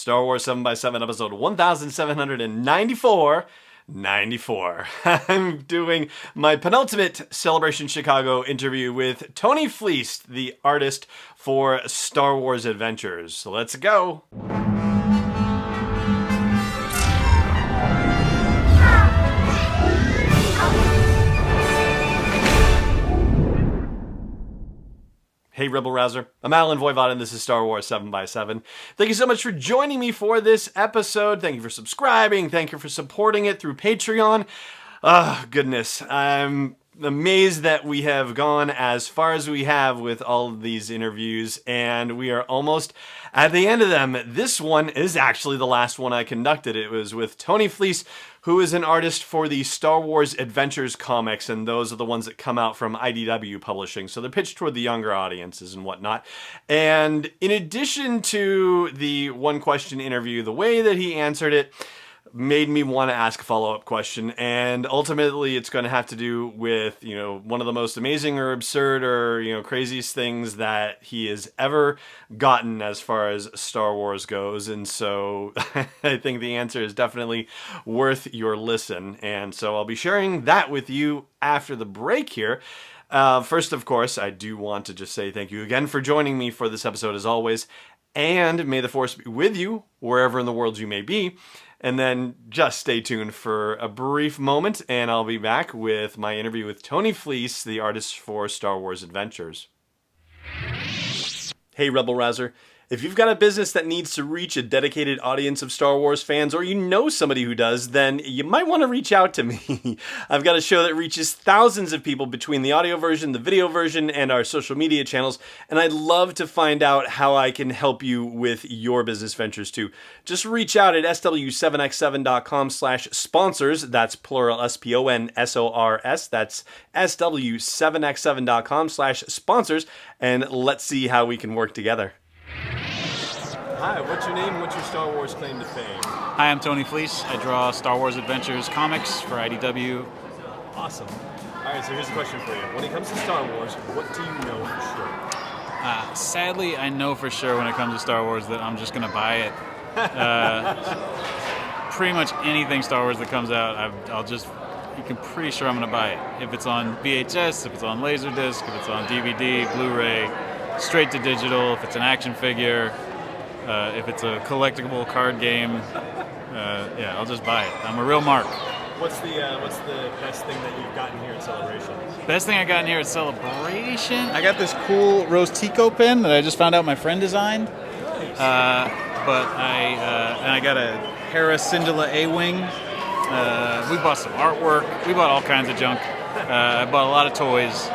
Star Wars 7x7, episode 1794. I'm doing my penultimate Celebration Chicago interview with Tony Fleecs, the artist for Star Wars Adventures. So let's go. Hey Rebel Rouser, I'm Alan Voivod and this is Star Wars 7x7. Thank you so much for joining me for this episode. Thank you for subscribing. Thank you for supporting it through Patreon. Goodness, I'm amazed that we have gone as far as we have with all of these interviews, and we are almost at the end of them. This one is actually the last one I conducted. It was with Tony Fleecs, who is an artist for the Star Wars Adventures comics, and those are the ones that come out from IDW Publishing, so they're pitched toward the younger audiences and whatnot. And in addition to the one-question interview, the way that he answered it made me want to ask a follow-up question, and ultimately it's going to have to do with, one of the most amazing or absurd or, craziest things that he has ever gotten as far as Star Wars goes, and so I think the answer is definitely worth your listen, and so I'll be sharing that with you after the break here. First, of course, I do want to just say thank you again for joining me for this episode as always, and may the Force be with you wherever in the world you may be. And then just stay tuned for a brief moment, and I'll be back with my interview with Tony Fleecs, the artist for Star Wars Adventures. Hey, Rebel Rouser. If you've got a business that needs to reach a dedicated audience of Star Wars fans, or you know somebody who does, then you might want to reach out to me. I've got a show that reaches thousands of people between the audio version, the video version, and our social media channels, and I'd love to find out how I can help you with your business ventures too. Just reach out at sw7x7.com/sponsors. That's plural SPONSORS. That's sw7x7.com/sponsors, and let's see how we can work together. Hi, what's your name? What's your Star Wars claim to fame? Hi, I'm Tony Fleecs. I draw Star Wars Adventures comics for IDW. Awesome. All right, so here's a question for you. When it comes to Star Wars, what do you know for sure? Sadly, I know for sure when it comes to Star Wars that I'm just going to buy it. Pretty much anything Star Wars that comes out, you can pretty sure I'm going to buy it. If it's on VHS, if it's on Laserdisc, if it's on DVD, Blu-ray, straight to digital, if it's an action figure, if it's a collectible card game, I'll just buy it. I'm a real mark. What's the best thing that you've gotten here at Celebration? Best thing I got in here at Celebration? I got this cool Rose Tico pin that I just found out my friend designed. Nice. I got a Hera Syndulla A-Wing. We bought some artwork. We bought all kinds of junk. I bought a lot of toys.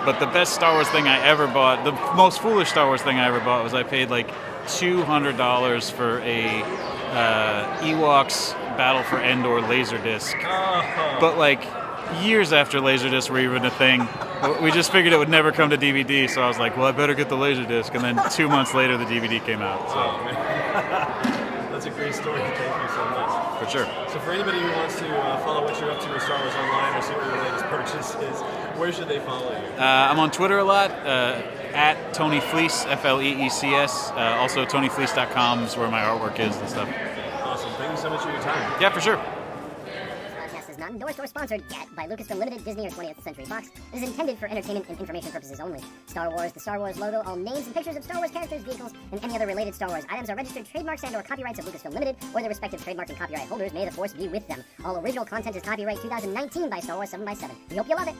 But the best Star Wars thing I ever bought, the most foolish Star Wars thing I ever bought, was I paid like $200 for a Ewoks Battle for Endor Laserdisc. But like years after Laserdisc were even a thing, we just figured it would never come to DVD, so I was like, well, I better get the Laserdisc, and then 2 months later the DVD came out. So. Oh, man. That's a great story. Thank you so much. For sure. So for anybody who wants to follow what you're up to with Star Wars online or see what your latest purchase is, where should they follow you? I'm on Twitter a lot, at Tony Fleecs, Fleecs. Also TonyFleecs.com is where my artwork is and stuff. Awesome. Thank you so much for your time. Yeah, for sure. Is not endorsed or sponsored yet by Lucasfilm Limited, Disney, or 20th Century Fox. It is intended for entertainment and information purposes only. Star Wars, the Star Wars logo, all names and pictures of Star Wars characters, vehicles, and any other related Star Wars items are registered trademarks and/or copyrights of Lucasfilm Limited or their respective trademark and copyright holders. May the Force be with them. All original content is copyright 2019 by Star Wars 7x7. We hope you love it.